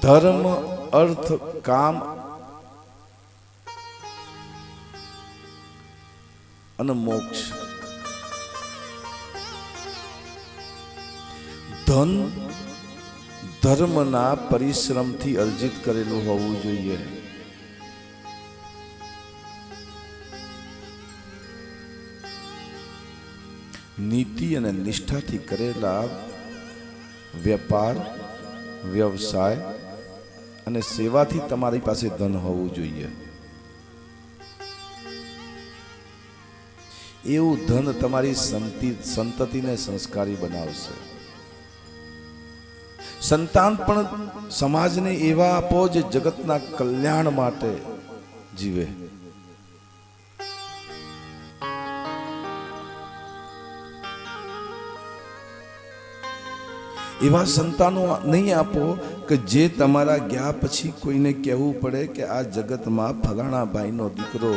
ધર્મ, અર્થ, કામ અને મોક્ષ. ધન ધર્મના પરિશ્રમથી અર્જિત કરેલું હોવું જોઈએ. નીતિ અને નિષ્ઠાથી કરેલા વેપાર, વ્યવસાય અને સેવાથી તમારી પાસે ધન હોવું જોઈએ. એવું ધન તમારી સંતતિને સંસ્કારી બનાવશે. સંતાન પણ સમાજને એવા આપો જે જગતના કલ્યાણ માટે જીવે. એવા સંતાનો નહીં આપો કે જે તમારા ગયા પછી કોઈને કહેવું પડે કે આ જગતમાં ફલાણા ભાઈનો દીકરો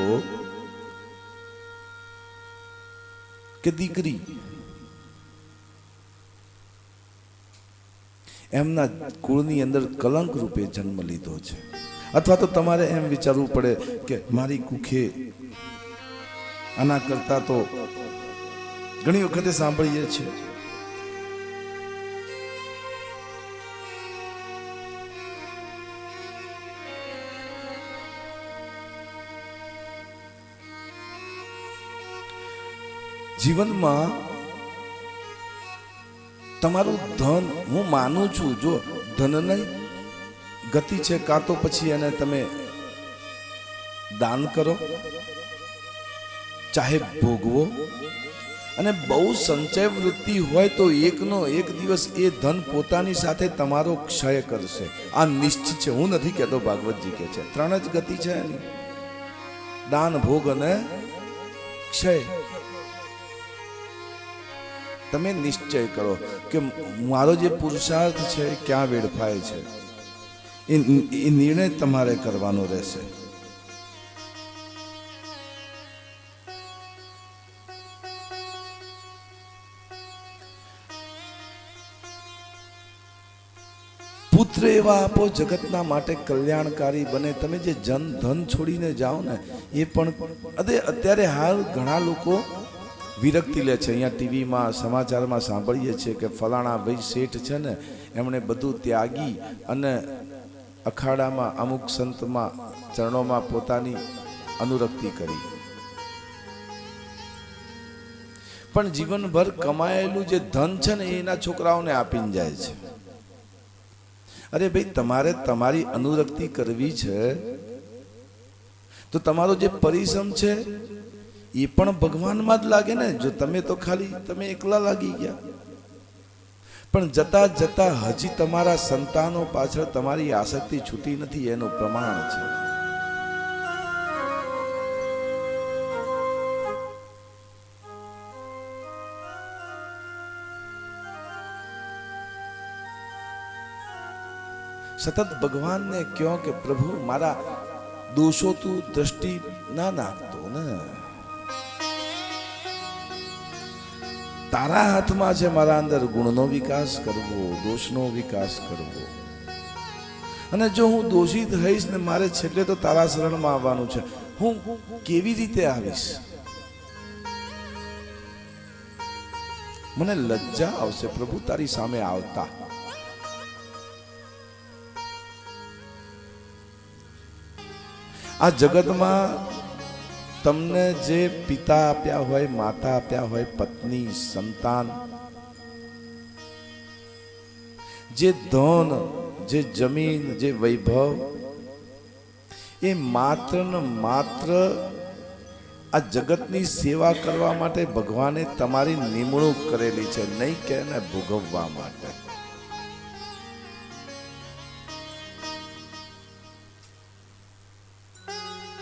કે દીકરી એમના કુળની અંદર કલંક રૂપે જન્મ લીધો છે. અથવા તો તમારે એમ વિચારવું પડે કે મારી કુખે આના કરતા તો ઘણી વખતે સાંભળીએ છીએ જીવનમાં તમારું ધન, હું માનું છું, જો ધનની ગતિ છે કાં તો પછી એને તમે દાન કરો, ચાહે ભોગવો, અને બહુ સંચય વૃત્તિ હોય તો એકનો એક દિવસ એ ધન પોતાની સાથે તમારો ક્ષય કરશે. આ નિશ્ચિત છે. હું નથી કહેતો, ભાગવતજી કહે છે. 3 જ ગતિ છે એની: દાન, ભોગ અને ક્ષય. તમે નિશ્ચય કરો કે મારો જે પુરુષાર્થ છે ક્યાં વેડફાય છે. એ નિર્ણય તમારે કરવાનો રહેશે. પુત્ર એવા આપો જગતના માટે કલ્યાણકારી બને. તમે જે જન ધન છોડીને જાઓ ને એ પણ અત્યારે હાલ ઘણા લોકો વિરક્તિ લે છે. અહીંયા ટીવીમાં, સમાચારમાં સાંભળીએ છીએ કે ફલાણા ભાઈ શેઠ છે ને, એમણે બધું ત્યાગી અને અખાડામાં અમુક સંતમાં ચરણોમાં પોતાની અનુરક્તિ કરી. પણ જીવનભર કમાયેલું જે ધન છે ને એના છોકરાઓને આપીને જાય છે. અરે ભાઈ, તમારે તમારી અનુરક્તિ કરવી છે તો તમારો જે પરિશ્રમ છે એ પણ ભગવાનમાં જ લાગે ને. જો તમે તો ખાલી તમે એકલા લાગી ગયા, પણ જતા જતા હજી તમારા સંતાનો પાછળ તમારી આસક્તિ છૂટી નથી, એનું પ્રમાણ છે. સતત ભગવાનને કહો કે પ્રભુ મારા દોષો તું દ્રષ્ટિ ના નાખતો ને. તારા હાથમાં છે મારા અંદર ગુણનો વિકાસ કરવો, દોષનો વિકાસ કરવો. અને જો હું દોષિત હઈશ ને મારે છેલ્લે તો તારા શરણમાં આવવાનું છે, હું કેવી રીતે આવીશ? મને લજ્જા આવશે પ્રભુ તારી સામે આવતા. આ જગતમાં તમને જે પિતા આપ્યા હોય, માતા આપ્યા હોય, પત્ની, સંતાન, જે ધન, જે જમીન, જે વૈભવ, એ માત્ર ને માત્ર આ જગતની સેવા કરવા માટે ભગવાને તમારી નિમણૂક કરેલી છે, નહીં કે એને ભોગવવા માટે.